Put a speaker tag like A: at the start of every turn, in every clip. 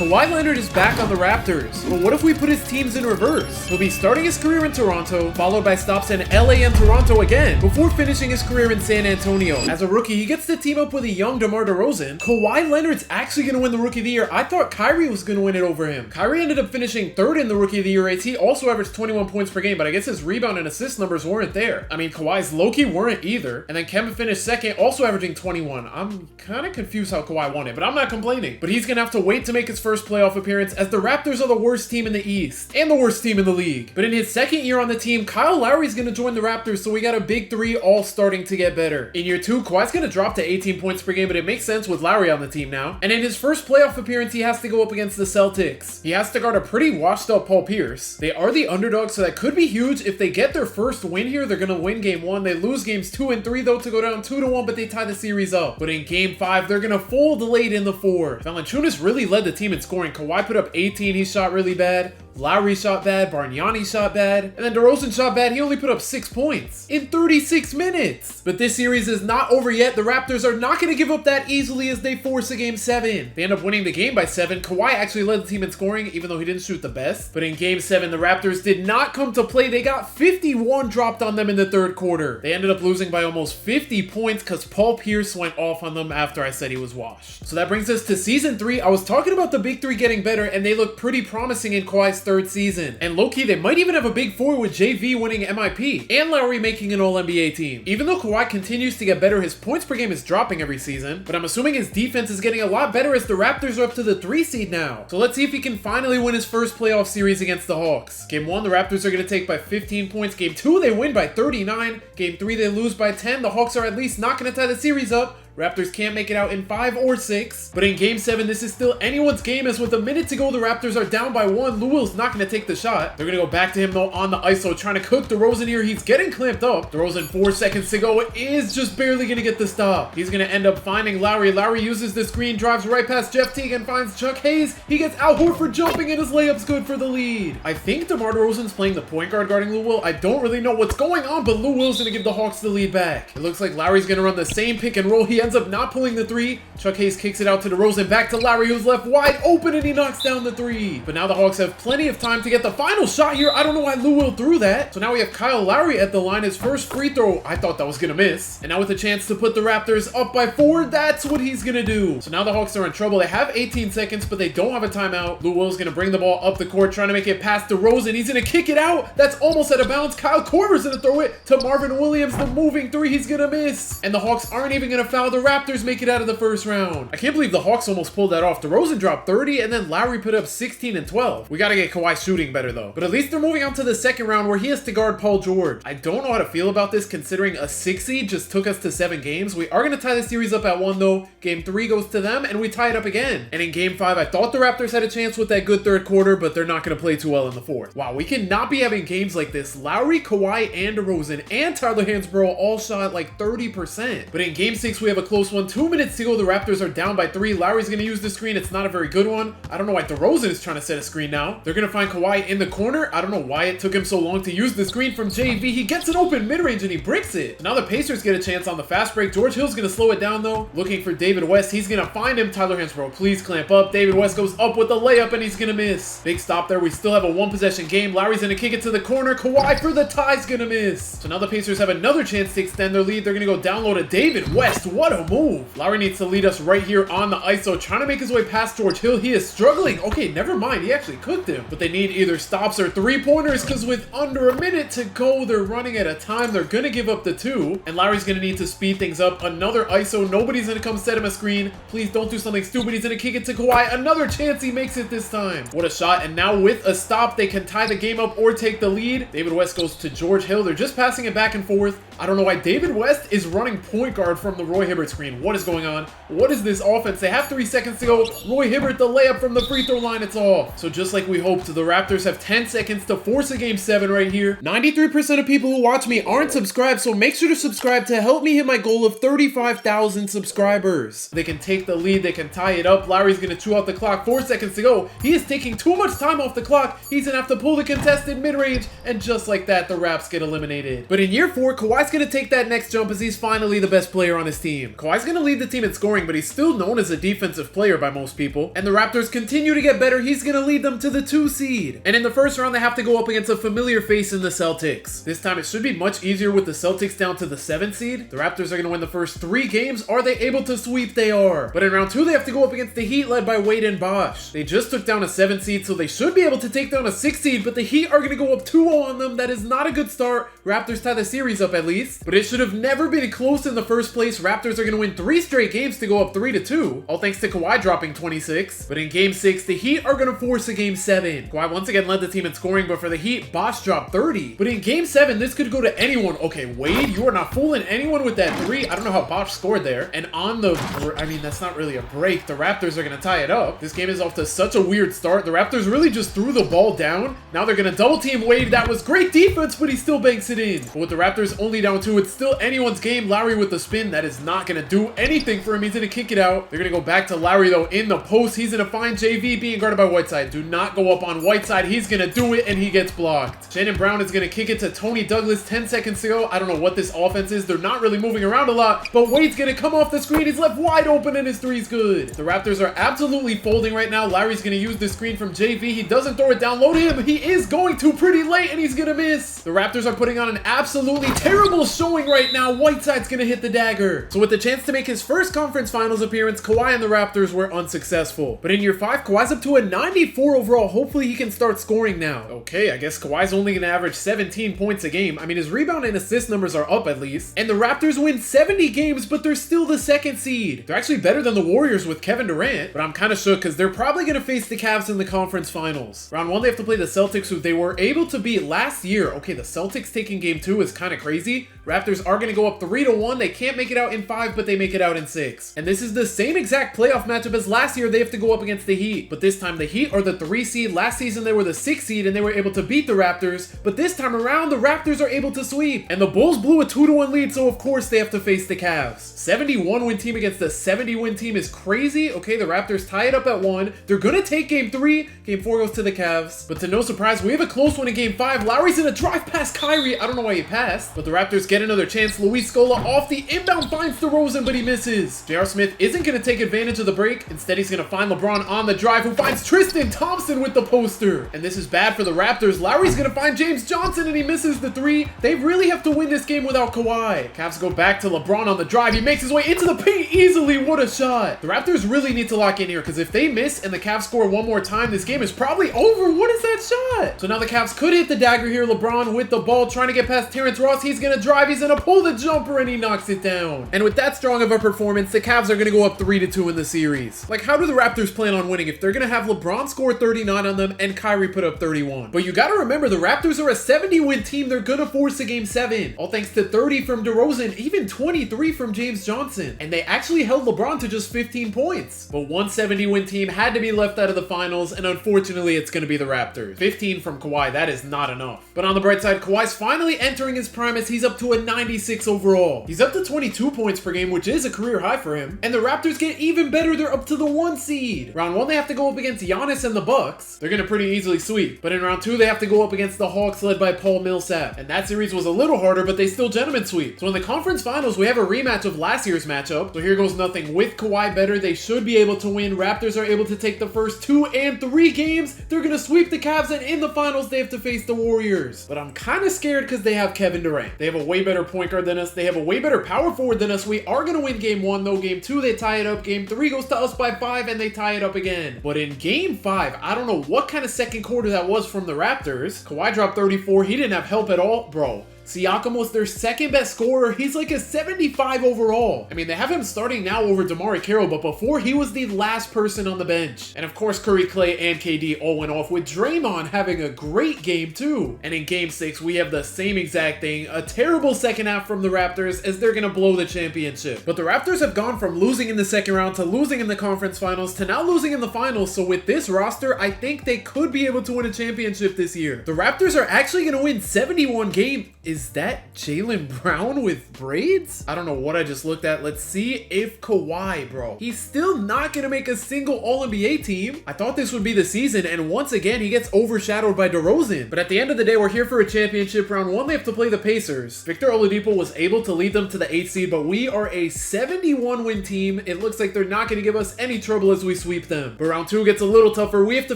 A: Kawhi Leonard is back on the Raptors, but what if we put his teams in reverse? He'll be starting his career in Toronto, followed by stops in LA and Toronto again, before finishing his career in San Antonio. As a rookie, he gets to team up with a young DeMar DeRozan. Kawhi Leonard's actually going to win the Rookie of the Year. I thought Kyrie was going to win it over him. Kyrie ended up finishing third in the Rookie of the Year race. He also averaged 21 points per game, but I guess his rebound and assist numbers weren't there. I mean, Kawhi's low-key weren't either. And then Kevin finished second, also averaging 21. I'm kind of confused how Kawhi won it, but I'm not complaining. But he's going to have to wait to make his first playoff appearance, as the Raptors are the worst team in the East and the worst team in the league. But in his second year on the team, Kyle Lowry's going to join the Raptors, so we got a big three all starting to get better. In year two, Kawhi's going to drop to 18 points per game, but it makes sense with Lowry on the team now. And in his first playoff appearance, he has to go up against the Celtics. He has to guard a pretty washed up Paul Pierce. They are the underdog, so that could be huge. If they get their first win here, they're going to win game one. They lose games 2 and 3 though to go down 2-1, but they tie the series up. But in game 5, they're going to fold late in the 4th. Valanciunas really led the team in scoring. Kawhi put up 18. He shot really bad. Lowry shot bad, Bargnani shot bad, and then DeRozan shot bad. He only put up 6 points in 36 minutes. But this series is not over yet. The Raptors are not going to give up that easily as they force a game 7. They end up winning the game by 7. Kawhi actually led the team in scoring, even though he didn't shoot the best. But in game 7, the Raptors did not come to play. They got 51 dropped on them in the third quarter. They ended up losing by almost 50 points because Paul Pierce went off on them after I said he was washed. So that brings us to season 3. I was talking about the big 3 getting better, and they look pretty promising in Kawhi's third season. And low-key, they might even have a big 4 with JV winning MIP and Lowry making an All-NBA team. Even though Kawhi continues to get better, his points per game is dropping every season, but I'm assuming his defense is getting a lot better as the Raptors are up to the 3 seed now. So let's see if he can finally win his first playoff series against the Hawks. Game 1, the Raptors are going to take by 15 points. Game 2, they win by 39. Game 3, they lose by 10. The Hawks are at least not going to tie the series up. Raptors can't make it out in 5 or 6. But in game 7, this is still anyone's game, as with a minute to go, the Raptors are down by 1. Lou Will's not going to take the shot. They're going to go back to him, though, on the ISO, trying to cook DeRozan here. He's getting clamped up. DeRozan, 4 seconds to go, is just barely going to get the stop. He's going to end up finding Lowry. Lowry uses the screen, drives right past Jeff Teague, and finds Chuck Hayes. He gets Al Horford jumping, and his layup's good for the lead. I think DeMar DeRozan's playing the point guard guarding Lou Will. I don't really know what's going on, but Lou Will's going to give the Hawks the lead back. It looks like Lowry's going to run the same pick and roll. He ends up not pulling the 3. Chuck Hayes kicks it out to DeRozan, back to Lowry, who's left wide open, and he knocks down the 3. But now the Hawks have plenty of time to get the final shot here. I don't know why Lou Will threw that. So now we have Kyle Lowry at the line. His first free throw, I thought that was gonna miss. And now with a chance to put the Raptors up by 4, that's what he's gonna do. So now the Hawks are in trouble. They have 18 seconds, but they don't have a timeout. Lou Will's gonna bring the ball up the court, trying to make it past DeRozan. He's gonna kick it out. That's almost out of bounds. Kyle Korver's gonna throw it to Marvin Williams. The moving 3, he's gonna miss. And the Hawks aren't even gonna foul. The Raptors make it out of the first round. I can't believe the Hawks almost pulled that off. DeRozan dropped 30, and then Lowry put up 16 and 12. We gotta get Kawhi shooting better, though. But at least they're moving on to the second round, where he has to guard Paul George. I don't know how to feel about this, considering a 6 seed just took us to 7 games. We are gonna tie the series up at 1, though. Game 3 goes to them, and we tie it up again. And in game 5, I thought the Raptors had a chance with that good third quarter, but they're not gonna play too well in the 4th. Wow, we cannot be having games like this. Lowry, Kawhi, and DeRozan, and Tyler Hansbrough all shot like 30%. But in game 6, we have a close one. 2 minutes to go. The Raptors are down by 3. Lowry's going to use the screen. It's not a very good one. I don't know why DeRozan is trying to set a screen now. They're going to find Kawhi in the corner. I don't know why it took him so long to use the screen from JV. He gets it open mid-range and he bricks it. So now the Pacers get a chance on the fast break. George Hill's going to slow it down, though. Looking for David West. He's going to find him. Tyler Hansbrough, please clamp up. David West goes up with the layup and he's going to miss. Big stop there. We still have a 1-possession game. Lowry's going to kick it to the corner. Kawhi for the tie's going to miss. So now the Pacers have another chance to extend their lead. They're going to go down low to David West. What a move. Lowry needs to lead us right here on the ISO, trying to make his way past George Hill. He is struggling. Okay, never mind. He actually cooked him. But they need either stops or 3-pointers, because with under a minute to go, they're running at a time. They're going to give up the 2. And Lowry's going to need to speed things up. Another ISO. Nobody's going to come set him a screen. Please don't do something stupid. He's going to kick it to Kawhi. Another chance. He makes it this time. What a shot. And now with a stop, they can tie the game up or take the lead. David West goes to George Hill. They're just passing it back and forth. I don't know why David West is running point guard from the Roy Hibbert screen. What is going on? What is this offense? They have 3 seconds to go. Roy Hibbert, the layup from the free throw line, it's off. So just like we hoped, the Raptors have 10 seconds to force a game 7 right here. 93% of people who watch me aren't subscribed, so make sure to subscribe to help me hit my goal of 35,000 subscribers. They can take the lead. They can tie it up. Lowry's going to chew out the clock. 4 seconds to go. He is taking too much time off the clock. He's going to have to pull the contested mid-range, and just like that, the Raps get eliminated. But in year 4, Kawhi Kawhi's gonna take that next jump as he's finally the best player on his team. Kawhi's gonna lead the team in scoring, but he's still known as a defensive player by most people. And the Raptors continue to get better. He's gonna lead them to the 2 seed. And in the first round, they have to go up against a familiar face in the Celtics. This time, it should be much easier with the Celtics down to the 7th seed. The Raptors are gonna win the first 3 games. Are they able to sweep? They are. But in round 2, they have to go up against the Heat led by Wade and Bosh. They just took down a 7th seed, so they should be able to take down a 6th seed, but the Heat are gonna go up 2-0 on them. That is not a good start. Raptors tie the series up at least, but it should have never been close in the first place. Raptors are gonna win 3 straight games to go up 3-2, all thanks to Kawhi dropping 26. But in game 6, the Heat are gonna force a game 7. Kawhi once again led the team in scoring, but for the Heat, Bosh dropped 30. But in game 7, this could go to anyone. Okay, Wade, you are not fooling anyone with that 3. I don't know how Bosh scored there. And on the, I mean, that's not really a break. The Raptors are gonna tie it up. This game is off to such a weird start. The Raptors really just threw the ball down. Now they're gonna double team Wade. That was great defense, but he still banks it in. But with the Raptors only down 2, it's still anyone's game. Lowry with the spin. That is not gonna do anything for him. He's gonna kick it out. They're gonna go back to Lowry though in the post. He's gonna find JV being guarded by Whiteside. Do not go up on Whiteside. He's gonna do it and he gets blocked. Shannon Brown is gonna kick it to Tony Douglas 10 seconds to go. I don't know what this offense is. They're not really moving around a lot, but Wade's gonna come off the screen. He's left wide open and his 3's good. The Raptors are absolutely folding right now. Lowry's gonna use the screen from JV. He doesn't throw it down low to him. He is going to pretty late and he's gonna miss. The Raptors are putting on an absolutely terrible showing right now. Whiteside's gonna hit the dagger. So with the chance to make his first conference finals appearance, Kawhi and the Raptors were unsuccessful. But in year 5, Kawhi's up to a 94 overall. Hopefully he can start scoring now. Okay, I guess Kawhi's only gonna average 17 points a game. I mean, his rebound and assist numbers are up at least. And the Raptors win 70 games, but they're still the 2nd seed. They're actually better than the Warriors with Kevin Durant, but I'm kind of shook because they're probably gonna face the Cavs in the conference finals. Round 1, they have to play the Celtics, who they were able to beat last year. Okay, the Celtics taking game 2 is kind of crazy. Raptors are going to go up 3-1. They can't make it out in 5, but they make it out in 6. And this is the same exact playoff matchup as last year. They have to go up against the Heat. But this time, the Heat are the 3 seed. Last season, they were the 6 seed, and they were able to beat the Raptors. But this time around, the Raptors are able to sweep. And the Bulls blew a 2-1 lead, so of course they have to face the Cavs. 71-win team against the 70-win team is crazy. Okay, the Raptors tie it up at 1. They're going to take game 3. Game 4 goes to the Cavs. But to no surprise, we have a close one in game 5. Lowry's in a drive past Kyrie. I don't know why he passed, but the Raptors get another chance. Luis Scola off the inbound finds DeRozan, but he misses. J.R. Smith isn't going to take advantage of the break. Instead, he's going to find LeBron on the drive, who finds Tristan Thompson with the poster. And this is bad for the Raptors. Lowry's going to find James Johnson, and he misses the 3. They really have to win this game without Kawhi. Cavs go back to LeBron on the drive. He makes his way into the paint easily. What a shot. The Raptors really need to lock in here, because if they miss and the Cavs score one more time, this game is probably over. What is that shot? So now the Cavs could hit the dagger here. LeBron with the ball, trying to get past Terrence Ross. He's going to drive. He's going to pull the jumper, and he knocks it down. And with that strong of a performance, the Cavs are going to go up 3-2 in the series. Like, how do the Raptors plan on winning if they're going to have LeBron score 39 on them and Kyrie put up 31? But you got to remember, the Raptors are a 70-win team. They're going to force a game 7. All thanks to 30 from DeRozan, even 23 from James Johnson. And they actually held LeBron to just 15 points. But one 70-win team had to be left out of the finals, and unfortunately, it's going to be the Raptors. 15 from Kawhi, that is not enough. But on the bright side, Kawhi's finally entering his prime as he's up to a 96 overall. He's up to 22 points per game, which is a career high for him. And the Raptors get even better. They're up to the 1 seed. Round 1, they have to go up against Giannis and the Bucks. They're going to pretty easily sweep. But in round 2, they have to go up against the Hawks led by Paul Millsap. And that series was a little harder, but they still gentlemen sweep. So in the conference finals, we have a rematch of last year's matchup. So here goes nothing. With Kawhi better, they should be able to win. Raptors are able to take the first 2 and 3 games. They're going to sweep the Cavs, and in the finals, they have to face the Warriors. But I'm kind of scared because they have Kevin Durant. They have a way better point guard than us. They have a way better power forward than us. We are going to win game 1, though. Game 2, they tie it up. Game 3 goes to us by 5, and they tie it up again. But in game 5, I don't know what kind of second quarter that was from the Raptors. Kawhi dropped 34. He didn't have help at all. Bro, Siakam was their second best scorer. He's like a 75 overall. I mean, they have him starting now over DeMar Carroll, but before he was the last person on the bench. And of course, Curry, Clay, and KD all went off, with Draymond having a great game too. And in game 6, we have the same exact thing. A terrible second half from the Raptors as they're gonna blow the championship. But the Raptors have gone from losing in the second round to losing in the conference finals to now losing in the finals. So with this roster, I think they could be able to win a championship this year. The Raptors are actually gonna win 71 games. is that Jaylen Brown with braids? I don't know what I just looked at. Let's see if Kawhi, bro. He's still not gonna make a single All-NBA team. I thought this would be the season, and once again, he gets overshadowed by DeRozan. But at the end of the day, we're here for a championship. Round 1, they have to play the Pacers. Victor Oladipo was able to lead them to the 8th seed, but we are a 71-win team. It looks like they're not gonna give us any trouble as we sweep them. But round 2 gets a little tougher. We have to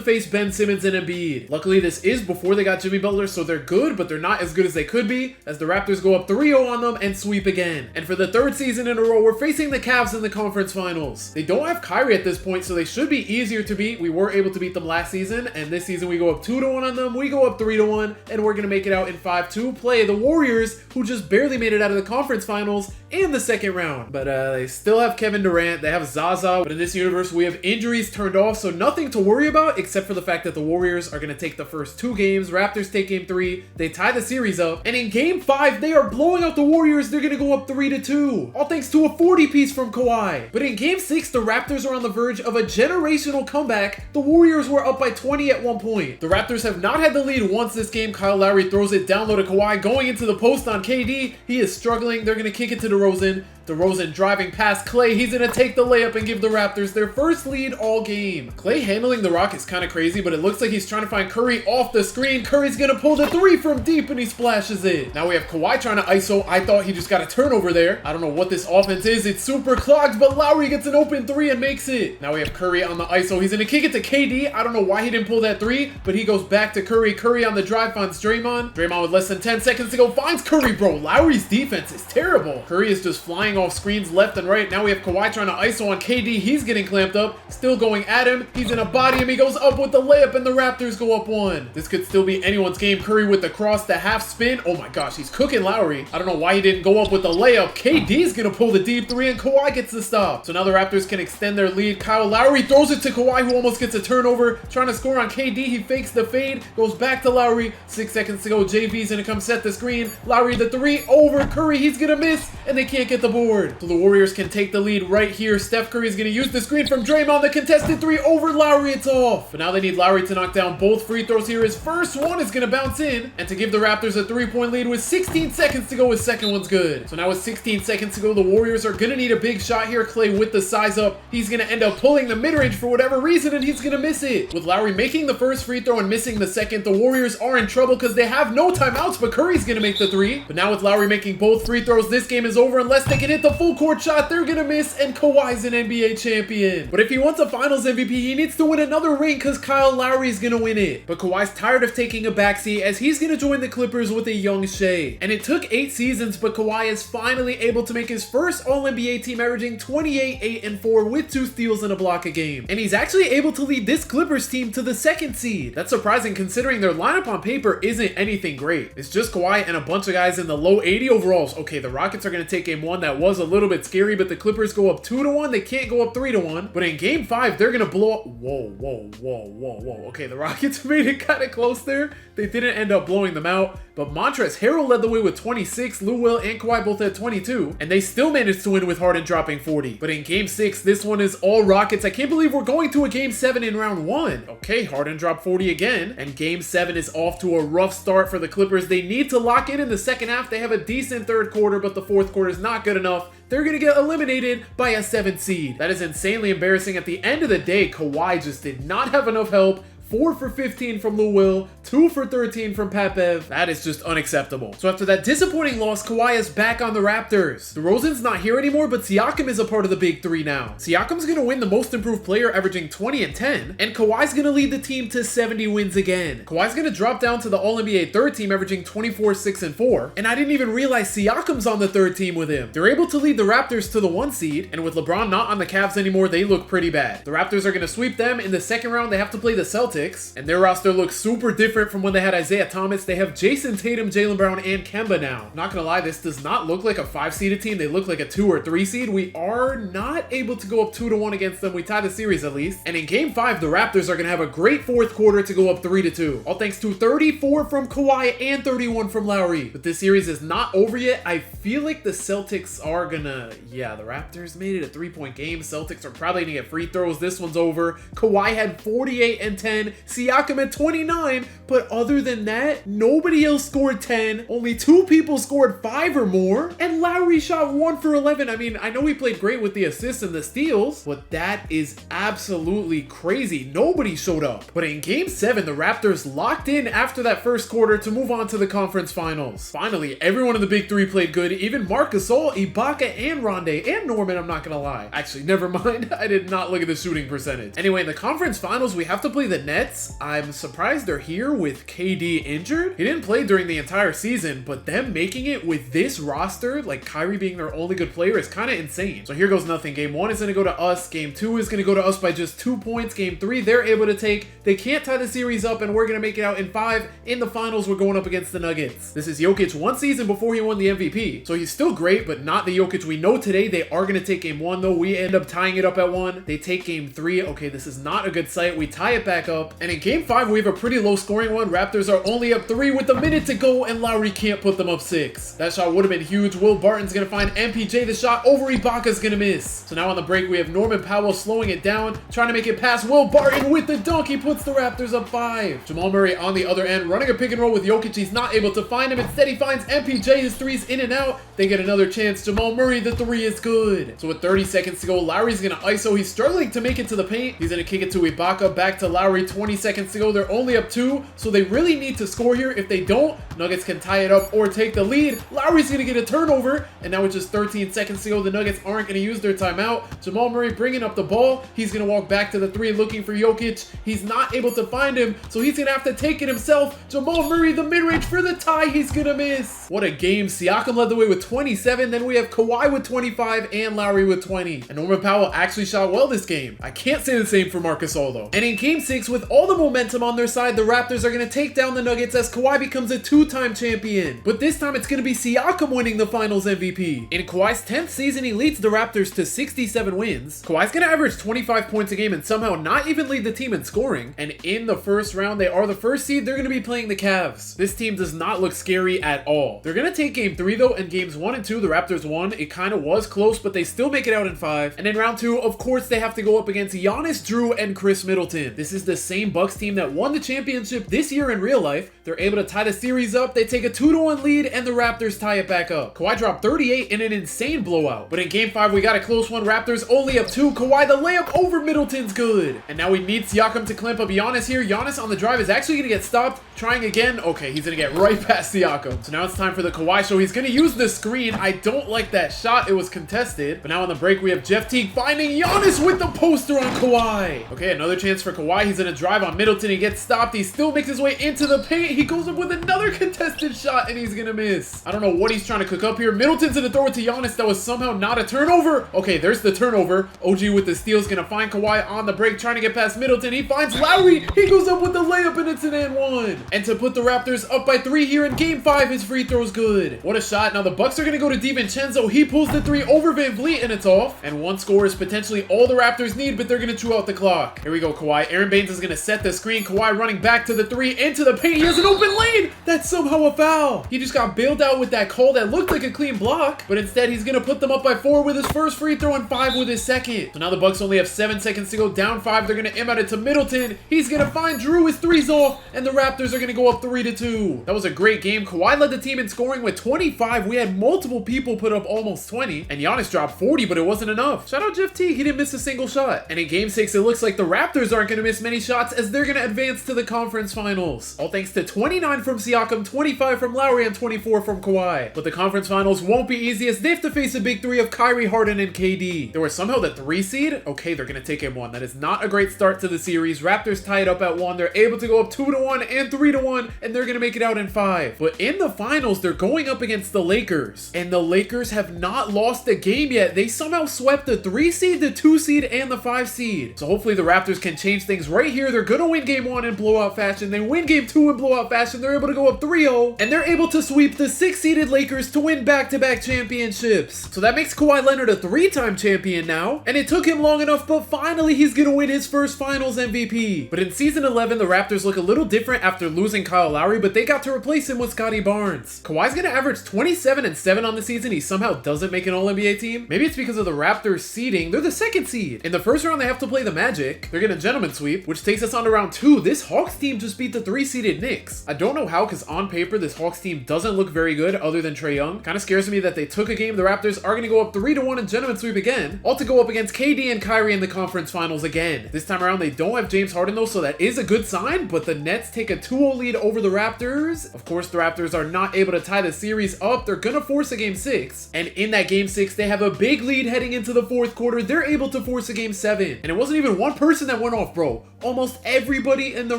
A: face Ben Simmons and Embiid. Luckily, this is before they got Jimmy Butler, so they're good, but they're not as good as they could be, as the Raptors go up 3-0 on them and sweep again. And for the 3rd season in a row, we're facing the Cavs in the conference finals. They don't have Kyrie at this point, so they should be easier to beat. We were able to beat them last season, and this season we go up 2-1 on them, we go up 3-1, and we're gonna make it out in 5 to play the Warriors, who just barely made it out of the conference finals in the 2nd round. But they still have Kevin Durant, they have Zaza, but in this universe we have injuries turned off, so nothing to worry about except for the fact that the Warriors are gonna take the first 2 games. Raptors take game 3, they tie the series up, and in game 5 they are blowing out the Warriors. They're gonna go up 3-2, all thanks to a 40-piece from Kawhi. But in game 6, the Raptors are on the verge of a generational comeback. The Warriors were up by 20 at one point. The Raptors have not had the lead once this game. Kyle Lowry throws it down low to Kawhi, going into the post on KD. He is struggling. They're gonna kick it to DeRozan. DeRozan driving past Klay. He's going to take the layup and give the Raptors their first lead all game. Klay handling the rock is kind of crazy, but it looks like he's trying to find Curry off the screen. Curry's going to pull the 3 from deep and he splashes it. Now we have Kawhi trying to ISO. I thought he just got a turnover there. I don't know what this offense is. It's super clogged, but Lowry gets an open 3 and makes it. Now we have Curry on the ISO. He's going to kick it to KD. I don't know why he didn't pull that 3, but he goes back to Curry. Curry on the drive finds Draymond. Draymond with less than 10 seconds to go finds Curry, bro. Lowry's defense is terrible. Curry is just flying off screens left and right. Now we have Kawhi trying to ISO on KD. He's getting clamped up. Still going at him. He's gonna body him. He goes up with the layup and the Raptors go up 1. This could still be anyone's game. Curry with the cross, the half spin. Oh my gosh, he's cooking Lowry. I don't know why he didn't go up with the layup. KD's gonna pull the deep 3 and Kawhi gets the stop. So now the Raptors can extend their lead. Kyle Lowry throws it to Kawhi, who almost gets a turnover. Trying to score on KD. He fakes the fade. Goes back to Lowry. 6 seconds to go. JV's gonna come set the screen. Lowry the 3 over Curry. He's gonna miss and they can't get the board. So the Warriors can take the lead right here. Steph Curry is going to use the screen from Draymond. The contested 3 over Lowry. It's off. But now they need Lowry to knock down both free throws here. His first one is going to bounce in. And to give the Raptors a 3-point lead with 16 seconds to go, his second one's good. So now with 16 seconds to go, the Warriors are going to need a big shot here. Klay with the size up. He's going to end up pulling the mid-range for whatever reason, and he's going to miss it. With Lowry making the first free throw and missing the second, the Warriors are in trouble because they have no timeouts, but Curry's going to make the 3. But now with Lowry making both free throws, this game is over unless they can hit the full court shot. They're going to miss, and Kawhi's an NBA champion. But if he wants a finals MVP, he needs to win another ring because Kyle Lowry's gonna win it. But Kawhi's tired of taking a backseat as he's gonna join the Clippers with a young Shai. And it took 8 seasons, but Kawhi is finally able to make his first All-NBA team, averaging 28, 8, and 4 with 2 steals and a block a game. And he's actually able to lead this Clippers team to the 2nd seed. That's surprising considering their lineup on paper isn't anything great. It's just Kawhi and a bunch of guys in the low 80 overalls. Okay, the Rockets are gonna take game 1. That was a little bit scary, but the Clippers go up 2-1. They can't go up 3-1. But in game 5, they're gonna blow up. Whoa. Okay, the Rockets made it kind of close there. They didn't end up blowing them out. But Montrezl Harrell led the way with 26. Lou Will and Kawhi both had 22. And they still managed to win with Harden dropping 40. But in game 6, this one is all Rockets. I can't believe we're going to a game 7 in round 1. Okay, Harden dropped 40 again. And game 7 is off to a rough start for the Clippers. They need to lock in the second half. They have a decent third quarter, but the fourth quarter is not good enough. They're going to get eliminated by a 7th seed. That is insanely embarrassing. At the end of the day, Kawhi just did not have enough help. 4 for 15 from Lou Will, 2 for 13 from Pat Bev. That is just unacceptable. So after that disappointing loss, Kawhi is back on the Raptors. DeRozan's not here anymore, but Siakam is a part of the big 3 now. Siakam's gonna win the most improved player, averaging 20 and 10, and Kawhi's gonna lead the team to 70 wins again. Kawhi's gonna drop down to the All-NBA 3rd team, averaging 24, 6, and 4, and I didn't even realize Siakam's on the 3rd team with him. They're able to lead the Raptors to the 1 seed, and with LeBron not on the Cavs anymore, they look pretty bad. The Raptors are gonna sweep them. In the second round, they have to play the Celtics. And their roster looks super different from when they had Isaiah Thomas. They have Jason Tatum, Jaylen Brown, and Kemba now. Not gonna lie, this does not look like a 5-seeded team. They look like a 2 or 3 seed. We are not able to go up 2-1 against them. We tie the series at least. And in game 5, the Raptors are gonna have a great fourth quarter to go up 3-2. All thanks to 34 from Kawhi and 31 from Lowry. But this series is not over yet. I feel like the Celtics are gonna... Yeah, the Raptors made it a 3-point game. Celtics are probably gonna get free throws. This one's over. Kawhi had 48 and 10. 10, Siakam at 29, but other than that, nobody else scored 10, only 2 people scored 5 or more, and Lowry shot 1 for 11. I mean, I know he played great with the assists and the steals, but that is absolutely crazy. Nobody showed up. But in Game 7, the Raptors locked in after that first quarter to move on to the conference finals. Finally, everyone in the big three played good, even Marc Gasol, Ibaka, and Rondae, and Norman, I'm not gonna lie. Actually, never mind. I did not look at the shooting percentage. Anyway, in the conference finals, we have to play the Nets. I'm surprised they're here with KD injured. He didn't play during the entire season, but them making it with this roster, like Kyrie being their only good player, is kind of insane. So here goes nothing. Game 1 is gonna go to us. Game 2 is gonna go to us by just 2 points. Game 3, they're able to take. They can't tie the series up, and we're gonna make it out in 5. In the finals, we're going up against the Nuggets. This is Jokic one season before he won the MVP. So he's still great, but not the Jokic we know today. They are gonna take Game 1 though. We end up tying it up at 1. They take Game 3. Okay, this is not a good sight. We tie it back up. And in Game 5, we have a pretty low scoring one. Raptors are only up 3 with a minute to go, and Lowry can't put them up 6. That shot would have been huge. Will Barton's gonna find MPJ. The shot over Ibaka's gonna miss. So now on the break, we have Norman Powell slowing it down, trying to make it past Will Barton with the dunk. He puts the Raptors up 5. Jamal Murray on the other end, running a pick and roll with Jokic. He's not able to find him. Instead, he finds MPJ. His three's in and out. They get another chance. Jamal Murray, the 3 is good. So with 30 seconds to go, Lowry's gonna ISO. He's struggling to make it to the paint. He's gonna kick it to Ibaka. Back to Lowry. 20 seconds to go. They're only up 2, so they really need to score here. If they don't, Nuggets can tie it up or take the lead. Lowry's gonna get a turnover, and now with just 13 seconds to go, the Nuggets aren't gonna use their timeout. Jamal Murray bringing up the ball. He's gonna walk back to the 3 looking for Jokic. He's not able to find him, so he's gonna have to take it himself. Jamal Murray, the mid-range for the tie. He's gonna miss. What a game. Siakam led the way with 27. Then we have Kawhi with 25 and Lowry with 20. And Norman Powell actually shot well this game. I can't say the same for Marc Gasol though. And in Game 6, with all the momentum on their side, the Raptors are gonna take down the Nuggets as Kawhi becomes a 2-time champion. But this time it's gonna be Siakam winning the Finals MVP. In Kawhi's 10th season, he leads the Raptors to 67 wins. Kawhi's gonna average 25 points a game and somehow not even lead the team in scoring. And in the first round, they are the first seed. They're gonna be playing the Cavs. This team does not look scary at all. They're gonna take Game 3 though, and Games 1 and 2, the Raptors won. It kind of was close, but they still make it out in 5. And in round 2, of course, they have to go up against Giannis, Drew, and Chris Middleton. This is the same Bucks team that won the championship this year in real life. They're able to tie the series up. They take a 2-1 lead, and the Raptors tie it back up. Kawhi dropped 38 in an insane blowout. But in Game 5, we got a close one. Raptors only up 2. Kawhi, the layup over Middleton's good. And now we need Siakam to clamp up Giannis here. Giannis on the drive is actually going to get stopped. Trying again. Okay, he's going to get right past Siakam. So now it's time for the Kawhi show. He's going to use the screen. I don't like that shot. It was contested. But now on the break, we have Jeff Teague finding Giannis with the poster on Kawhi. Okay, another chance for Kawhi. He's going to drive on Middleton. He gets stopped. He still makes his way into the paint. He goes up with another contested shot, and he's going to miss. I don't know what he's trying to cook up here. Middleton's going to throw it to Giannis. That was somehow not a turnover. Okay, there's the turnover. OG with the steal is going to find Kawhi on the break, trying to get past Middleton. He finds Lowry. He goes up with the layup, and it's an and 1. And to put the Raptors up by 3 here in Game 5, his free throw's good. What a shot. Now the Bucks are going to go to DiVincenzo. He pulls the 3 over VanVleet, and it's off. And 1 score is potentially all the Raptors need, but they're going to chew out the clock. Here we go, Kawhi. Aaron Baines is going to set the screen. Kawhi running back to the 3 into the paint. He has an open lane. That's somehow a foul. He just got bailed out with that call that looked like a clean block, but instead he's going to put them up by 4 with his first free throw and 5 with his second. So now the Bucks only have 7 seconds to go, down 5. They're going to inbound it to Middleton. He's going to find Drew. His 3's off, and the Raptors are going to go up 3-2. That was a great game. Kawhi led the team in scoring with 25. We had multiple people put up almost 20, and Giannis dropped 40, but it wasn't enough. Shout out Jeff Teague. He didn't miss a single shot. And in Game 6, it looks like the Raptors aren't going to miss many shots as they're going to advance to the conference finals. All thanks to 29 from Siakam, 25 from Lowry, and 24 from Kawhi. But the conference finals won't be easy as they have to face a big 3 of Kyrie, Harden, and KD. They were somehow the 3 seed. Okay, they're going to take Game 1. That is not a great start to the series. Raptors tie it up at 1. They're able to go up 2-1 and 3-1, and they're going to make it out in 5. But in the finals, they're going up against the Lakers. And the Lakers have not lost a game yet. They somehow swept the 3 seed, the 2 seed, and the 5 seed. So hopefully the Raptors can change things right here. They're going to win Game 1 in blowout fashion. They win Game 2 in blowout fashion. They're able to go up 3-0. And they're able to sweep the 6-seeded Lakers to win back-to-back championships. So that makes Kawhi Leonard a 3-time champion now. And it took him long enough, but finally he's going to win his first Finals MVP. But in Season 11, the Raptors look a little different after losing Kyle Lowry, but they got to replace him with Scottie Barnes. Kawhi's going to average 27 and 7 on the season. He somehow doesn't make an All-NBA team. Maybe it's because of the Raptors seeding. They're the 2nd seed. In the first round, they have to play the Magic. They're getting a gentleman sweep, which takes takes us on to round 2. This Hawks team just beat the 3-seeded Knicks. I don't know how, because on paper, this Hawks team doesn't look very good other than Trae Young. Kind of scares me that they took a game. The Raptors are going to go up 3-1 in gentleman's sweep again, all to go up against KD and Kyrie in the conference finals again. This time around, they don't have James Harden though, so that is a good sign, but the Nets take a 2-0 lead over the Raptors. Of course, the Raptors are not able to tie the series up. They're going to force a game 6, and in that game 6, they have a big lead heading into the fourth quarter. They're able to force a game 7, and it wasn't even one person that went off, bro. Almost everybody in the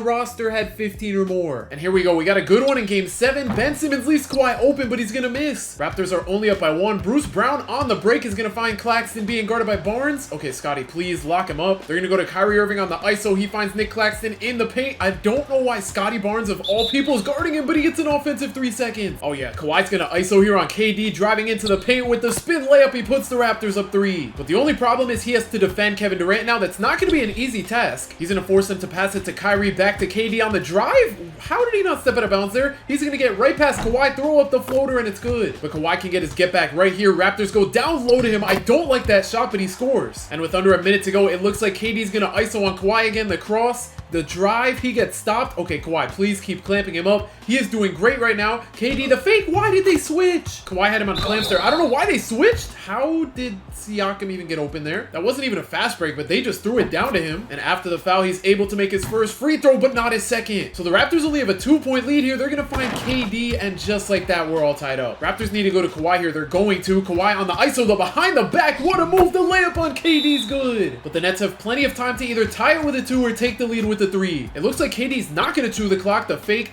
A: roster had 15 or more. And here we go. We got a good one in game 7. Ben Simmons leaves Kawhi open, but he's going to miss. Raptors are only up by 1. Bruce Brown on the break is going to find Claxton being guarded by Barnes. Okay, Scottie, please lock him up. They're going to go to Kyrie Irving on the ISO. He finds Nick Claxton in the paint. I don't know why Scottie Barnes, of all people, is guarding him, but he gets an offensive 3 seconds. Oh yeah, Kawhi's going to ISO here on KD, driving into the paint with the spin layup. He puts the Raptors up 3. But the only problem is he has to defend Kevin Durant. Now, that's not going to be an easy task. He's going to force him to pass it to Kyrie, back to KD on the drive. How did he not step out of bounds there? He's going to get right past Kawhi, throw up the floater, and it's good. But Kawhi can get his get back right here. Raptors go down low to him. I don't like that shot, but he scores. And with under a minute to go, it looks like KD's going to ISO on Kawhi again. The cross, the drive, he gets stopped. Okay, Kawhi, please keep clamping him up. He is doing great right now. KD, the fake. Why did they switch? Kawhi had him on clamps there. I don't know why they switched. How did Siakam even get open there? That wasn't even a fast break, but they just threw it down to him. And after the foul, he's able to make his first free throw, but not his second. So the Raptors only have a 2-point lead here. They're going to find KD, and just like that, we're all tied up. Raptors need to go to Kawhi here. They're going to. Kawhi on the ISO, though, behind the back. What a move. The layup on KD's good. But the Nets have plenty of time to either tie it with a 2 or take the lead with a 3. It looks like KD's not going to chew the clock. The fake.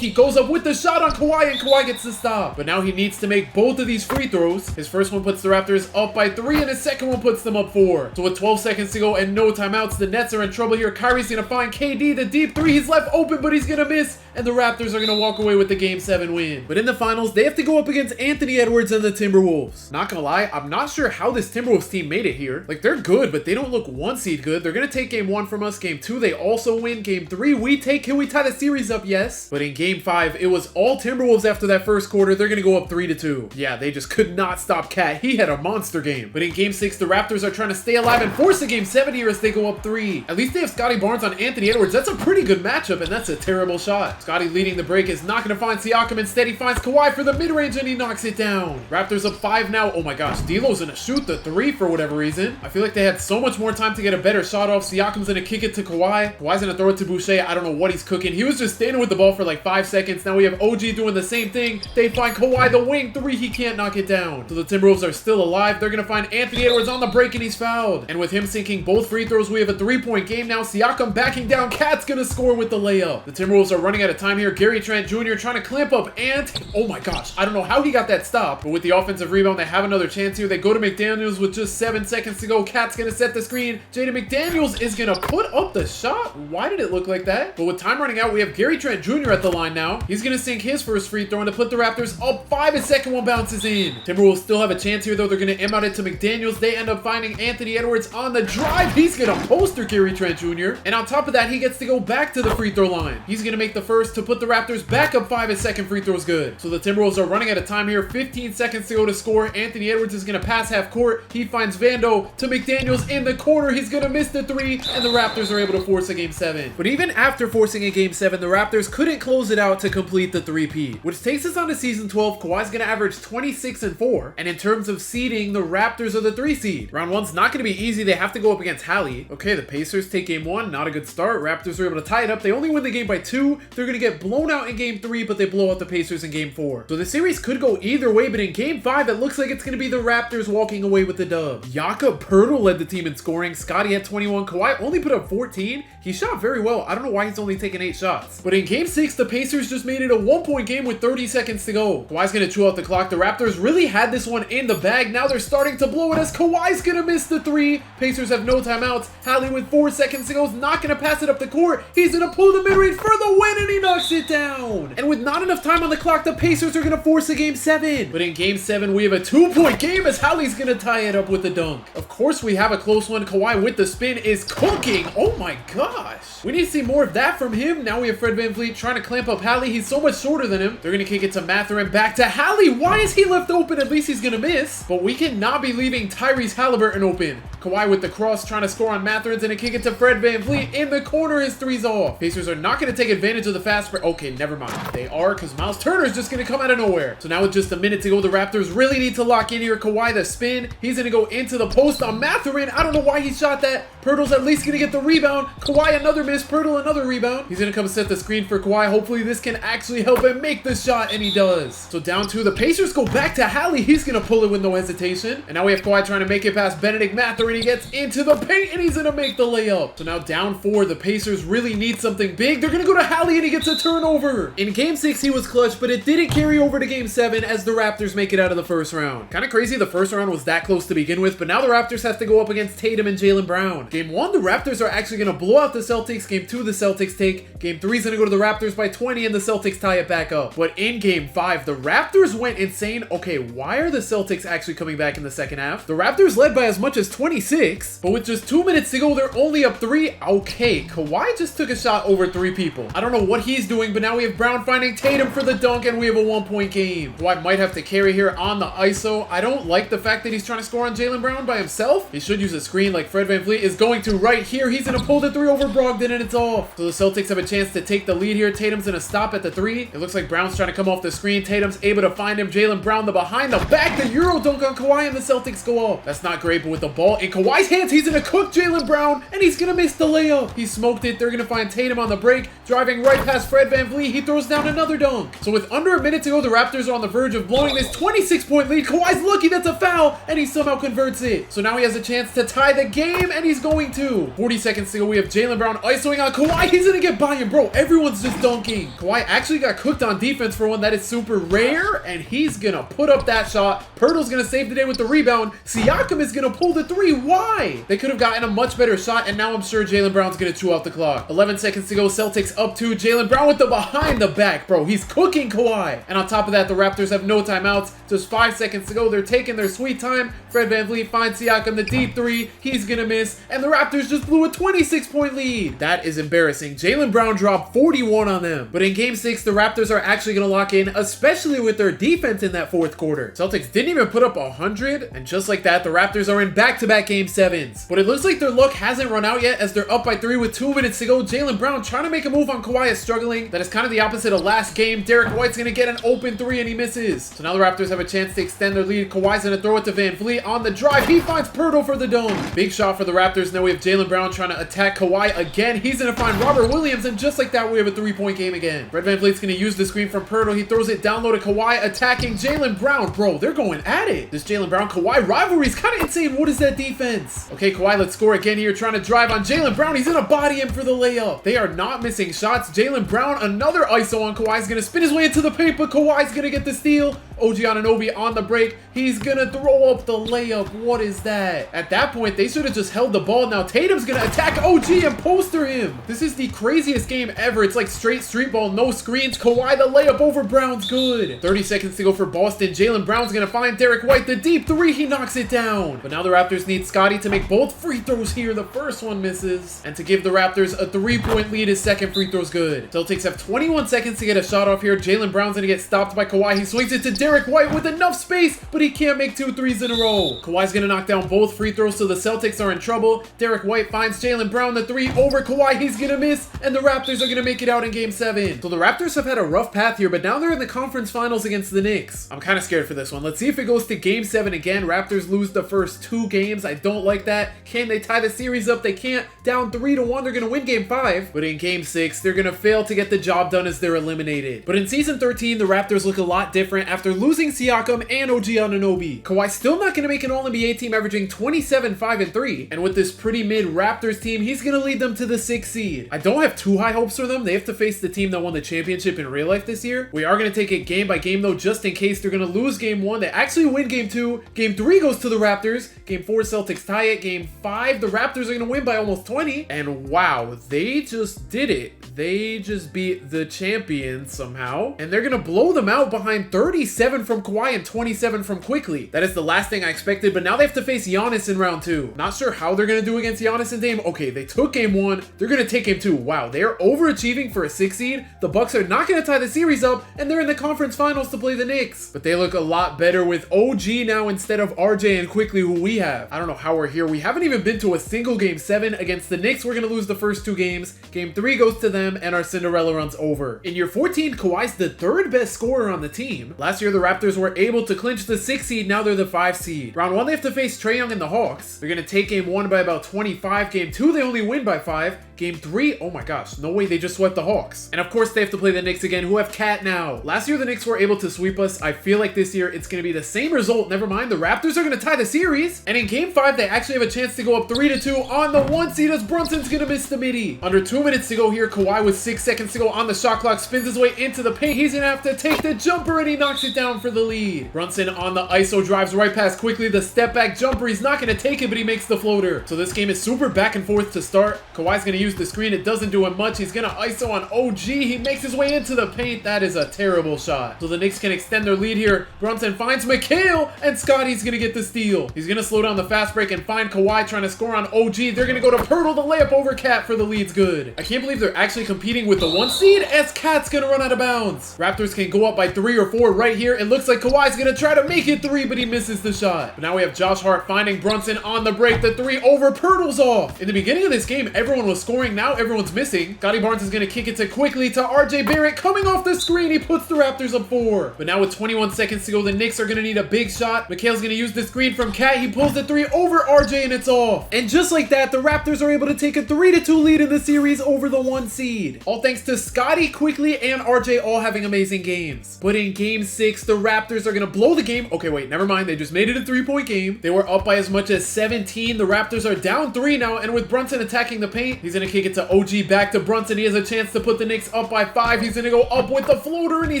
A: He goes up with the shot on Kawhi, and Kawhi gets the stop. But now he needs to make both of these free throws. His first one puts the Raptors up by 3, and his second one puts them up 4. So with 12 seconds to go and no timeouts, the Nets are in trouble here. Kyrie's going to find KD, the deep 3. He's left open, but he's going to miss, and the Raptors are going to walk away with the Game 7 win. But in the finals, they have to go up against Anthony Edwards and the Timberwolves. Not going to lie, I'm not sure how this Timberwolves team made it here. Like, they're good, but they don't look 1 seed good. They're going to take Game 1 from us. Game 2, they also win. Game 3, we take. Can we tie the series up? Yes. But in Game 5, it was all Timberwolves after that first quarter. They're going to go up 3-2. Yeah, they just could not stop Cat. He had a monster game. But in Game 6, the Raptors are trying to stay alive and force a Game 7 here as they go up 3. At least they have Scottie Barnes on Anthony Edwards. That's a pretty good matchup, and that's a terrible shot. Scottie leading the break is not going to find Siakam. Instead, he finds Kawhi for the mid-range, and he knocks it down. Raptors up 5 now. Oh my gosh, D'Lo's going to shoot the 3 for whatever reason. I feel like they had so much more time to get a better shot off. Siakam's going to kick it to Kawhi. Kawhi's going to throw it to Boucher. I don't know what he's cooking. He was just standing with the ball for like 5 seconds. Now we have OG doing the same thing. They find Kawhi, the wing 3. He can't knock it down. So the Timberwolves are still alive. They're going to find Anthony Edwards on the break, and he's fouled. And with him sinking both free throws, we have a 3-point game now. Siakam backing down. Cat's going to score with the layup. The Timberwolves are running out of time here. Gary Trent Jr. trying to clamp up Ant. Oh my gosh. I don't know how he got that stop. But with the offensive rebound, they have another chance here. They go to McDaniels with just 7 seconds to go. Cat's going to set the screen. Jaden McDaniels is going to put up the shot. Why did it look like that? But with time running out, we have Gary Trent Jr. at the line now. He's going to sink his first free throw and to put the Raptors up 5. His second one bounces in. Timberwolves still have a chance here, though. They're going to inbound it to McDaniels. They end up finding Anthony Edwards on the drive. He's going to poster Gary Trent Jr. And on top of that, he gets to go back to the free throw line. He's going to make the first to put the Raptors back up 5. His second free throw is good. So the Timberwolves are running out of time here. 15 seconds to go to score. Anthony Edwards is going to pass half court. He finds Vando to McDaniels in the corner. He's going to miss the 3, and the Raptors are able to force a Game 7. But even after forcing a Game 7, the Raptors couldn't close it out to complete the 3-peat, which takes us on to Season 12. Kawhi's going to average 26-4. And in terms of seeding, the Raptors are the 3 seed. Round 1's not going to be easy. They have to go up against Hallie. Okay, the Pacers take Game 1. Not a good start. Raptors are able to tie it up. They only win the game by 2. They're going to get blown out in Game 3, but they blow out the Pacers in Game 4. So the series could go either way, but in Game 5, it looks like it's going to be the Raptors walking away with the dub. Jakob Poeltl led the team in scoring. Scottie had 21. Kawhi only put up 14. He shot very well. I don't know why he's only taken 8 shots. But in Game 6, the Pacers just made it a 1-point game with 30 seconds to go. Kawhi's going to chew out the clock. The Raptors really had this one in the bag. Now they're starting to blow it as Kawhi's going to miss the 3. Pacers have no timeouts. Hallie with 4 seconds to go is not going to pass it up the court. He's going to pull the mid-range for the win, and he knocks it down. And with not enough time on the clock, the Pacers are going to force a game 7. But in game 7, we have a 2-point game as Hallie's going to tie it up with the dunk. Of course, we have a close one. Kawhi with the spin is cooking. Oh my gosh. We need to see more of that from him. Now we have Fred VanVleet trying to clamp up Hallie. He's so much shorter than him. They're going to kick it to Mathurin, back to Hallie. Why is he left open? At least he's going to miss. But we cannot be leaving Tyrese Halliburton open. Kawhi with the cross trying to score on Mathurin, and a kick it to Fred VanVleet. In the corner, his three's off. Pacers are not going to take advantage of the fast break. Okay, never mind. They are, because Miles Turner is just going to come out of nowhere. So now with just a minute to go, the Raptors really need to lock in here. Kawhi the spin. He's going to go into the post on Mathurin. I don't know why he shot that. Pirtle's at least going to get the rebound. Kawhi another miss. Pirtle another rebound. He's going to come set the screen for Kawhi. Hopefully this can actually help him make the shot, and he does. So down 2, the Pacers go back to Hallie. He's going to pull it with no hesitation. And now we have Kawhi trying to make it past Benedict Mathurin. He gets into the paint, and he's going to make the layup. So now down 4, the Pacers really need something big. They're going to go to Hallie, and he gets a turnover. In game 6, he was clutch, but it didn't carry over to game 7 as the Raptors make it out of the first round. Kind of crazy the first round was that close to begin with, but now the Raptors have to go up against Tatum and Jaylen Brown. Game 1, the Raptors are actually going to blow out the Celtics. Game 2, the Celtics take. Game 3 is going to go to the Raptors by 20, and the Celtics tie it back up. But in game 5, the Raptors went insane. Okay, why are the Celtics actually coming back in the second half? The Raptors led by as much as 26, but with just 2 minutes to go, they're only up 3. Okay, Kawhi just took a shot over 3 people. I don't know what he's doing, but now we have Brown finding Tatum for the dunk, and we have a 1-point game. Kawhi might have to carry here on the ISO. I don't like the fact that he's trying to score on Jaylen Brown by himself. He should use a screen like Fred VanVleet is going to right here. He's going to pull the 3 over Brogdon, and it's off. So the Celtics have a chance to take the lead here. Tatum's going to stop at the 3. It looks like Brown's trying to come off the screen. Tatum's able to find him. Jaylen Brown, the behind the back, the Euro dunk on Kawhi, and the Celtics go off. That's not great, but with the ball in Kawhi's hands, he's going to cook Jaylen Brown, and he's going to miss the layup. He smoked it. They're going to find Tatum on the break, driving right past Fred VanVleet. He throws down another dunk. So with under a minute to go, the Raptors are on the verge of blowing this 26-point lead. Kawhi's lucky that's a foul, and he somehow converts it. So now he has a chance to tie the game, and he's going to. 40 seconds to go. We have Jaylen Brown isoing on Kawhi. He's going to get by him, bro. Everyone's just dunking. Kawhi actually got cooked on defense for one that is super rare, and he's going to put up that shot. Pirtle's going to save the day with the rebound. Siakam is going to pull the 3. Why? They could have gotten a much better shot, and now I'm sure Jaylen Brown's going to chew out the clock. 11 seconds to go. Celtics up 2. Jaylen Brown with the behind the back, bro. He's cooking Kawhi. And on top of that, the Raptors have no timeouts. Just 5 seconds to go. They're taking their sweet time. Fred VanVleet finds Siakam the deep 3. He's going to miss, and the Raptors just blew a 26-point lead. That is embarrassing. Jaylen Brown dropped 41 on them. But in game 6, the Raptors are actually going to lock in, especially with their defense in that fourth quarter. Celtics didn't even put up 100, and just like that, the Raptors are in back-to-back game 7s. But it looks like their luck hasn't run out yet as they're up by 3 with 2 minutes to go. Jaylen Brown trying to make a move on Kawhi is struggling. That is kind of the opposite of last game. Derek White's going to get an open 3, and he misses. So now the Raptors have a chance to extend their lead. Kawhi's going to throw it to VanVleet on the drive. He finds Pirtle for the dunk. Big shot for the Raptors. Now we have Jaylen Brown trying to attack Kawhi again. He's going to find Robert Williams, and just like that, we have a 3-point game again. Fred VanVleet's going to use the screen from Pirtle. He throws it down low to Kawhi, attacking Jaylen Brown. Bro, they're going at it. This Jaylen Brown-Kawhi rivalry is kind of insane. What is that defense? Okay, Kawhi, let's score again here. Trying to drive on Jaylen Brown. He's going to body him for the layup. They are not missing shots. Jaylen Brown, another ISO on Kawhi. He's going to spin his way into the paint, but Kawhi's going to get the steal. OG Anunoby on the break. He's going to throw up the layup. What is that? At that point, they should have just held the ball. Now Tatum's going to attack OG and poster him. This is the craziest game ever. It's like straight street ball, no screens. Kawhi, the layup over Brown's good. 30 seconds to go for Boston. Jaylen Brown's going to find Derek White. The deep 3, he knocks it down. But now the Raptors need Scottie to make both free throws here. The first one misses. And to give the Raptors a 3-point lead, his second free throw's good. Celtics have 21 seconds to get a shot off here. Jaylen Brown's going to get stopped by Kawhi. He swings it to Derek White with enough space, but he can't make 2 threes in a row. Kawhi's going to knock down both free throws, so the Celtics are in trouble. Derek White finds Jaylen Brown the 3 over Kawhi. He's going to miss, and the Raptors are going to make it out in game 7. So the Raptors have had a rough path here, but now they're in the conference finals against the Knicks. I'm kind of scared for this one. Let's see if it goes to game 7 again. Raptors lose the first 2 games. I don't like that. Can they tie the series up? They can't. Down 3-1. They're going to win game 5. But in game 6, they're going to fail to get the job done as they're eliminated. But in season 13, the Raptors look a lot different after losing Siakam and OG Anunoby. Kawhi's still not going to make an All-NBA team, averaging 27, 5, and 3. And with this pretty mid Raptors team, he's going to lead them to the 6th seed. I don't have too high hopes for them. They have to face the team that won the championship in real life this year. We are going to take it game by game though, just in case they're going to lose game 1. They actually win game 2. Game 3 goes to the Raptors. Game 4, Celtics tie it. Game 5, the Raptors are going to win by almost 20. And wow, they just did it. They just beat the champions somehow. And they're going to blow them out behind 37 from Kawhi and 27 from Quickly. That is the last thing I expected, but now they have to face Giannis in round 2. Not sure how they're going to do against Giannis and Dame. Okay, they took game 1. They're going to take game 2. Wow, they are overachieving for a 6 seed. The Bucks are not going to tie the series up, and they're in the conference finals to play the Knicks. But they look a lot better with OG now instead of RJ and Quickly, who we have. I don't know how we're here. We haven't even been to a single game 7 against the Knicks. We're going to lose the first 2 games. Game 3 goes to them, and our Cinderella run's over. In year 14, Kawhi's the 3rd best scorer on the team. Last year, the Raptors were able to clinch the 6th seed. Now they're the 5th seed. Round 1, they have to face Trae Young and the Hawks. They're going to take game 1 by about 25. Game 2, they only win by 5. Game 3, oh my gosh, no way, they just swept the Hawks. And of course, they have to play the Knicks again, who have Cat now. Last year, the Knicks were able to sweep us. I feel like this year, it's going to be the same result. Never mind, the Raptors are going to tie the series. And in game 5, they actually have a chance to go up 3-2 on the 1 seed as Brunson's going to miss the midi. Under 2 minutes to go here, Kawhi with 6 seconds to go on the shot clock, spins his way into the paint. He's going to have to take the jumper, and he knocks it down for the lead. Brunson on the ISO drives right past Quickly. The step back jumper, he's not going to take it, but he makes the floater. So this game is super back and forth to start. Kawhi's going to use the screen. It doesn't do him much. He's going to ISO on OG. He makes his way into the paint. That is a terrible shot. So the Knicks can extend their lead here. Brunson finds Mikal, and Scottie's going to get the steal. He's going to slow down the fast break and find Kawhi trying to score on OG. They're going to go to Pirtle. The layup over Cat for the lead's good. I can't believe they're actually competing with the 1 seed as Cat's going to run out of bounds. Raptors can go up by 3 or 4 right here. It looks like Kawhi's going to try to make it 3, but he misses the shot. But now we have Josh Hart finding Brunson on the break. The 3 over Pirtle's off. In the beginning of this game, everyone was scoring. Now everyone's missing. Scottie Barnes is going to kick it to Quickly to RJ Barrett. Coming off the screen, he puts the Raptors up 4. But now with 21 seconds to go, the Knicks are going to need a big shot. Mikal's going to use the screen from Cat. He pulls the 3 over RJ, and it's off. And just like that, the Raptors are able to take a 3-2 lead in the series over the 1 seed. All thanks to Scottie, Quickly, and RJ all having amazing games. But in game 6, the Raptors are going to blow the game. Okay, wait, never mind. They just made it a 3-point game. They were up by as much as 17. The Raptors are down 3 now, and with Brunson attacking the paint, he's going to kick it to OG back to Brunson. He has a chance to put the Knicks up by 5. He's going to go up with the floater, and he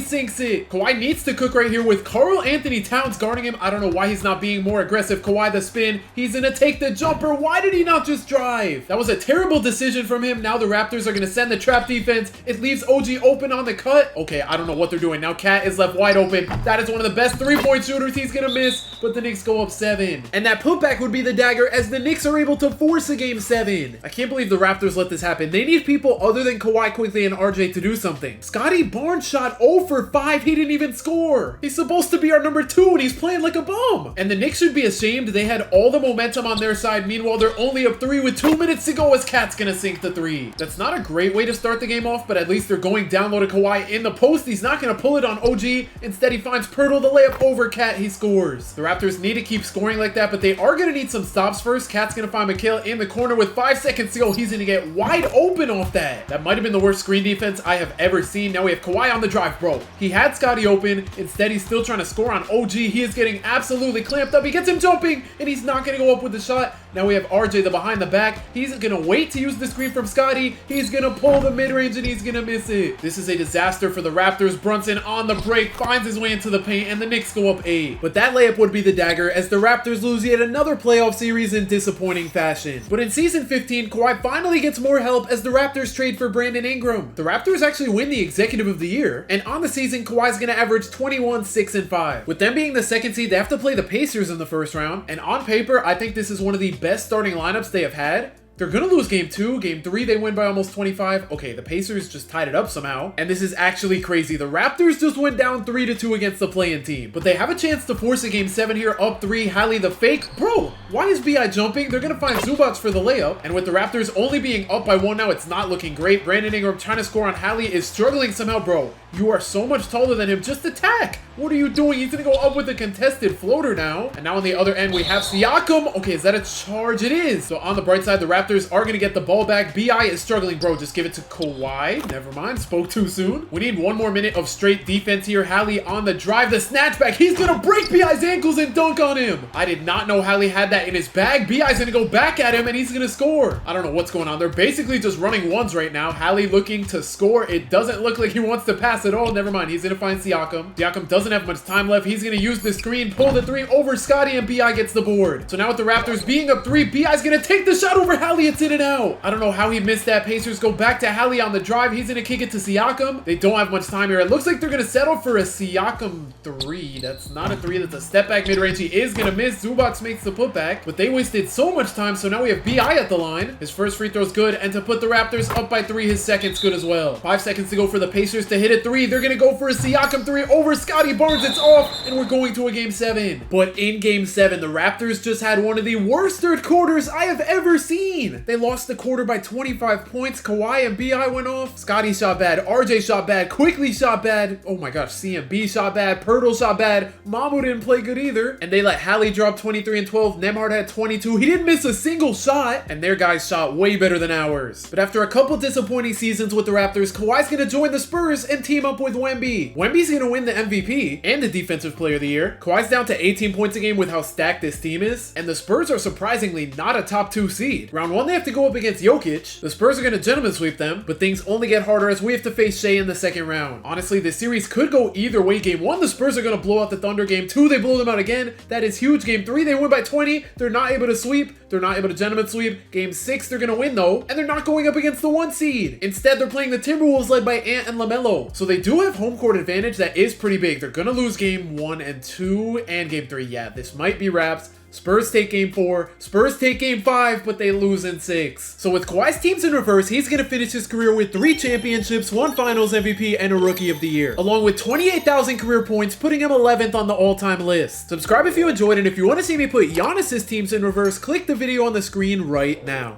A: sinks it. Kawhi needs to cook right here with Karl Anthony Towns guarding him. I don't know why he's not being more aggressive. Kawhi the spin. He's going to take the jumper. Why did he not just drive? That was a terrible decision from him. Now the Raptors are going to send the trap defense. It leaves OG open on the cut. Okay, I don't know what they're doing. Now Cat is left wide open. That is one of the best 3-point shooters. He's going to miss, but the Knicks go up 7. And that putback would be the dagger as the Knicks are able to force a game 7. I can't believe the Raptors let this happen. They need people other than Kawhi, Quickly, and RJ to do something. Scottie Barnes shot 0 for 5. He didn't even score. He's supposed to be our number 2, and he's playing like a bum. And the Knicks should be ashamed. They had all the momentum on their side. Meanwhile, they're only up 3 with 2 minutes to go as Cat's gonna sink the 3. That's not a great way to start the game off, but at least they're going down low to Kawhi in the post. He's not gonna pull it on OG. Instead, he finds Pirtle, the layup over Cat. He scores. The Raptors need to keep scoring like that, but they are gonna need some stops first. Cat's gonna find Mikal in the corner with 5 seconds to go. He's gonna get wide open off that. That might have been the worst screen defense I have ever seen. Now we have Kawhi on the drive, bro. He had Scottie open. Instead, he's still trying to score on OG. He is getting absolutely clamped up. He gets him jumping, and he's not going to go up with the shot. Now we have RJ, the behind the back. He's going to wait to use the screen from Scottie. He's going to pull the mid-range, and he's going to miss it. This is a disaster for the Raptors. Brunson on the break finds his way into the paint, and the Knicks go up 8. But that layup would be the dagger as the Raptors lose yet another playoff series in disappointing fashion. But in season 15, Kawhi finally gets more help as the Raptors trade for Brandon Ingram. The Raptors actually win the Executive of the Year, and on the season, Kawhi's going to average 21, 6, and 5. With them being the 2nd seed, they have to play the Pacers in the first round, and on paper, I think this is one of the best starting lineups they have had. They're going to lose game 2. Game 3, they win by almost 25. Okay, the Pacers just tied it up somehow. And this is actually crazy. The Raptors just went down 3-2 against the play-in team. But they have a chance to force a game 7 here, up 3. Hallie the fake. Bro, Why is BI jumping? They're gonna find Zubac for the layup. And with the Raptors only being up by 1 now, it's not looking great. Brandon Ingram trying to score on Hallie is struggling somehow. Bro, you are so much taller than him. Just attack. What are you doing? He's gonna go up with a contested floater now. And now on the other end, we have Siakam. Okay, is that a charge? It is. So on the bright side, the Raptors are gonna get the ball back. BI is struggling. Bro, just give it to Kawhi. Never mind, spoke too soon. We need 1 more minute of straight defense here. Hallie on the drive, the snatchback. He's gonna break BI's ankles and dunk on him. I did not know Hallie had that in his bag. BI's gonna go back at him and he's gonna score. I don't know what's going on. They're basically just running ones right now. Hallie looking to score. It doesn't look like he wants to pass at all. Never mind. He's gonna find Siakam. Siakam doesn't have much time left. He's gonna use the screen, pull the 3 over Scottie, and BI gets the board. So now with the Raptors being up 3, BI's gonna take the shot over Hallie. It's in and out. I don't know how he missed that. Pacers go back to Hallie on the drive. He's gonna kick it to Siakam. They don't have much time here. It looks like they're gonna settle for a Siakam 3. That's not a 3. That's a step back mid-range. He is gonna miss. Zubac makes the putback, but they wasted so much time. So now we have BI at the line. His first free throw's good, and to put the Raptors up by 3, his second's good as well. 5 seconds to go for the Pacers to hit a 3. They're gonna go for a Siakam 3 over Scottie Barnes. It's off, and we're going to a game 7. But in game 7, the Raptors just had one of the worst third quarters I have ever seen. They lost the quarter by 25 points. Kawhi and BI went off. Scottie shot bad. RJ shot bad. Quickly shot bad. Oh my gosh, CMB shot bad. Pirtle shot bad. Mamu didn't play good either. And they let Hallie drop 23 and 12. Nembhard had 22. He didn't miss a single shot. And their guys shot way better than ours. But after a couple disappointing seasons with the Raptors, Kawhi's going to join the Spurs and team up with Wemby. Wemby's going to win the MVP and the Defensive Player of the Year. Kawhi's down to 18 points a game with how stacked this team is. And the Spurs are surprisingly not a top 2 seed. Round 1, they have to go up against Jokic. The Spurs are going to gentleman sweep them, but things only get harder as we have to face Shai in the second round. Honestly, this series could go either way. Game 1, the Spurs are going to blow out the Thunder. Game 2, they blow them out again. That is huge. Game 3, they win by 20. They're not able to sweep. They're not able to gentleman sweep. Game 6, they're going to win though, and they're not going up against the 1 seed. Instead, they're playing the Timberwolves led by Ant and LaMelo. So they do have home court advantage that is pretty big. They're going to lose game 1 and 2 and game 3. Yeah, this might be wraps. Spurs take game 4, Spurs take game 5, but they lose in 6. So with Kawhi's teams in reverse, he's going to finish his career with 3 championships, 1 finals MVP, and a Rookie of the Year, along with 28,000 career points, putting him 11th on the all-time list. Subscribe if you enjoyed, and if you want to see me put Giannis's teams in reverse, click the video on the screen right now.